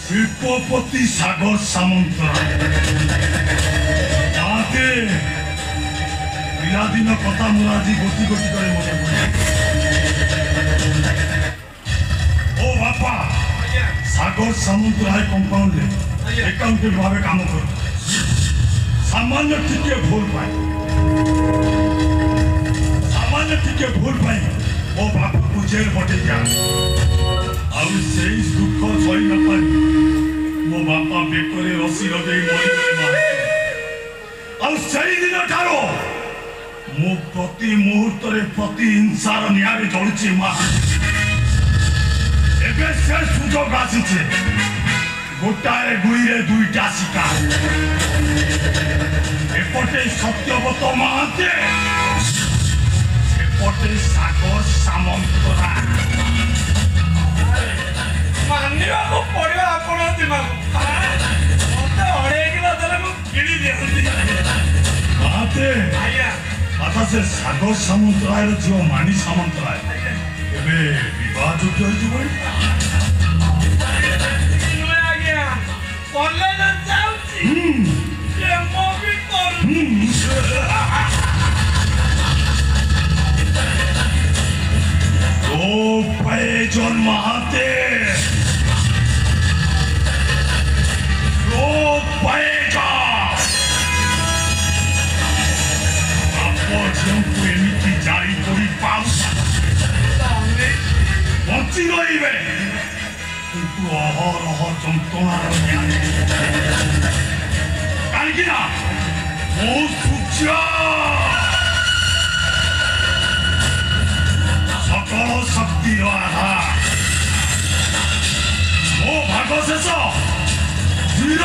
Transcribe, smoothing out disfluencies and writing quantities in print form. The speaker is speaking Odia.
शिल्पपति सागर सामंतराय ପିଲାଦିନ କଥା ମୋର ଆଜି ଗୋଟି ଗୋଟି କରି ମନେ ପଡେ। ଓ ବାପା ସାଗର ସାମନ୍ତରାୟ କମ୍ପାଉଣ୍ଡରେ ଏକାଉଣ୍ଟେଣ୍ଟ ଭାବେ କାମ କରୁ। ସାମାନ୍ୟ ଟିକେ ଭୁଲ ପାଇଁ ମୋ ବାପାକୁ ଜେଲ ପଠେଇ ଦିଆ। ଆଉ ସେଇ ଦୁଃଖ ସହି ନ ପାରି ମୋ ବାପା ବେକରେ ରସି ଲଗେଇ ମରିଗଲେ। ଆଉ ସେଇ ଦିନ ଠାରୁ ମୁଁ ପ୍ରତି ମୁହୂର୍ତ୍ତରେ ପ୍ରତି ହିଂସାର ନିଆଁରେ ଜଳୁଛି ମା। ଏବେ ସେ ସୁଯୋଗ ଆସିছে ଗୋଟାଏ ଗୁଳିରେ ଦୁଇଟା ଶିକାର। ଏପଟେ ସତ୍ୟବ୍ରତ ମହାନ୍ତି, ସେପଟେ ସାଗର ସାମନ୍ତରାୟ। ମାନିବାକୁ ପଡିବ ଆପଣ ଦିନକୁ ମତେ 2.5 କିଲୋ ଦେଲେ ମୁଁ କିଣି ଦିଅନ୍ତି। ମହାନ୍ତି ଆଚ୍ଛା, ସେ ସାଗର ସାମନ୍ତରାୟର ଝିଅ ମାନି ସାମନ୍ତରାୟ ଏବେ ବିବାହ ଯୋଗ୍ୟ ହେଇଯିବ? ଆଜ୍ଞା କଲେଜ ଯାଉଛି, ପ୍ରେମ ବି କରୁଛି। ओ पैजन महाते एमती जारी करी बची रही किंतु अहरह जंत्रार कहीं बहुत सूक्ष्म सकल शक्तिर आधार मो भाग शेष धीर